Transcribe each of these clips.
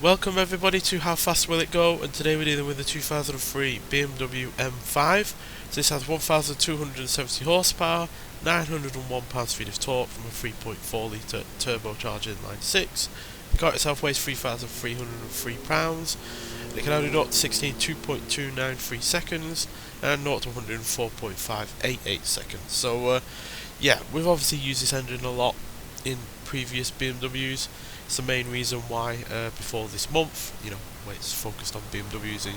Welcome everybody to How Fast Will It Go, and today we're dealing with the 2003 BMW M5. So this has 1270 horsepower, 901 pounds-feet of torque from a 3.4 litre turbocharged inline 6. The car itself weighs 3,303 pounds. It can only 0 to 60 in 2.293 seconds and 0 to 104.588 seconds. So yeah, we've obviously used this engine a lot in previous BMWs. It's the main reason why before this month, when it's focused on BMWs in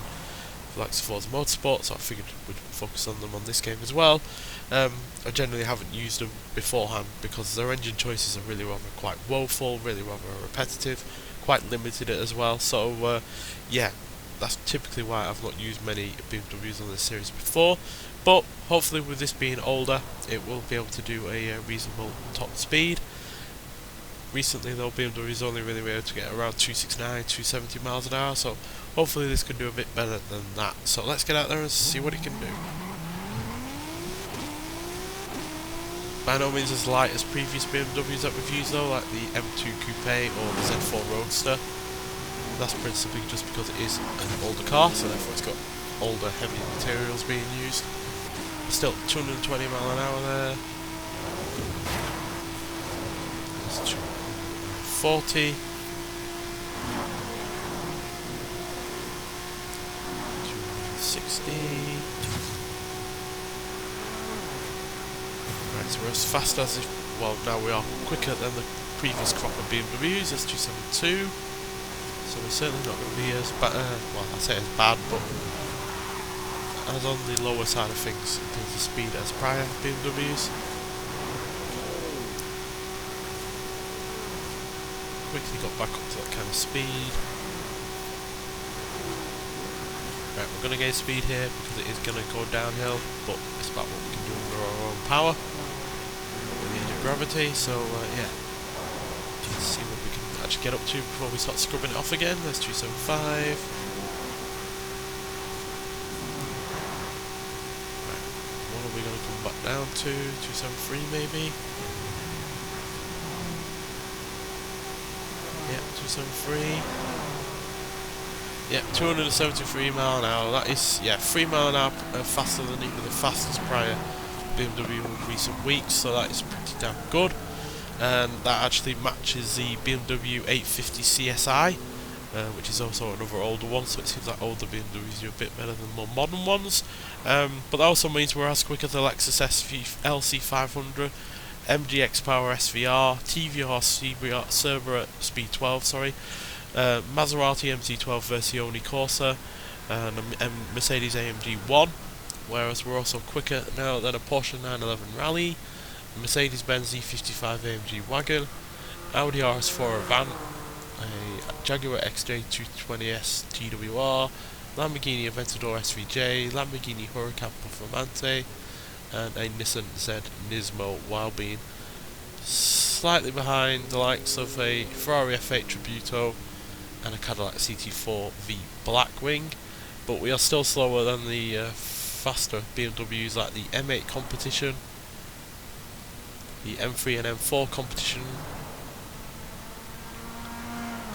likes of Forza Motorsport, so I figured we'd focus on them on this game as well. I generally haven't used them beforehand because their engine choices are really rather quite woeful, really rather repetitive, quite limited as well. So yeah, that's typically why I've not used many BMWs on this series before. But hopefully with this being older, it will be able to do a reasonable top speed. Recently though, BMW is only really able to get around 269, 270 miles an hour, so hopefully this can do a bit better than that. So let's get out there and see what it can do. By no means as light as previous BMWs that we've used though, like the M2 Coupe or the Z4 Roadster. That's principally just because it is an older car, so therefore it's got older, heavy materials being used. Still 220 mile an hour there. 40. 260. Right, so we're as fast as if, well, now we are quicker than the previous crop of BMWs, that's 272. So we're certainly not going to be as bad, well, I say as bad, but as on the lower side of things in terms of speed as prior BMWs. Quickly got back up to that kind of speed. Right, we're going to gain speed here because it is going to go downhill, but it's about what we can do under our own power with the edge of gravity. So yeah, let's see what we can actually get up to before we start scrubbing it off again. There's 275. Right, what are we going to come back down to? 273 maybe. Yeah, 273. Yeah, 273 mile an hour. That is, yeah, 3 mile an hour faster than even the fastest prior BMW in recent weeks. So that is pretty damn good. And that actually matches the BMW 850 CSI, which is also another older one. So it seems like older BMWs do a bit better than more modern ones. But that also means we're as quick as the Lexus LC500. MG X-Power SVR, TVR Cerberus Speed 12, Maserati MZ12 Versione Corsa, and a Mercedes AMG 1, whereas we're also quicker now than a Porsche 911 Rally, a Mercedes-Benz E55 AMG Wagon, Audi RS4 Avant, a Jaguar XJ220S TWR, Lamborghini Aventador SVJ, Lamborghini Huracan Performante, and a Nissan Z Nismo, while being slightly behind the likes of a Ferrari F8 Tributo and a Cadillac CT4 V Blackwing, but we are still slower than the faster BMWs like the M8 Competition, the M3 and M4 Competition,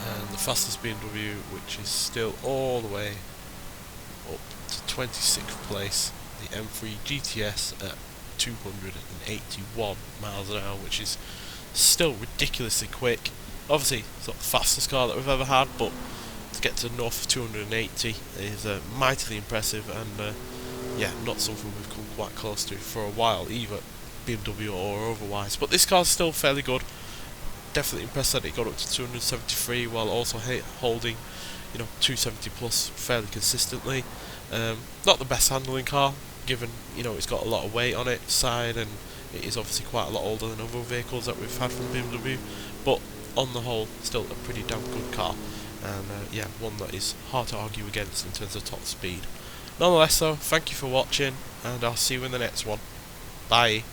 and the fastest BMW, which is still all the way up to 26th place, the M3 GTS at 281 miles an hour, which is still ridiculously quick. Obviously, it's not the fastest car that we've ever had, but to get to north of 280 is mightily impressive, and yeah, not something we've come quite close to for a while, either BMW or otherwise. But this car's still fairly good. Definitely impressed that it got up to 273 while also holding, 270 plus fairly consistently. Not the best handling car, given it's got a lot of weight on its side, and it is obviously quite a lot older than other vehicles that we've had from BMW, but on the whole still a pretty damn good car, and yeah, one that is hard to argue against in terms of top speed. Nonetheless though, thank you for watching, and I'll see you in the next one. Bye.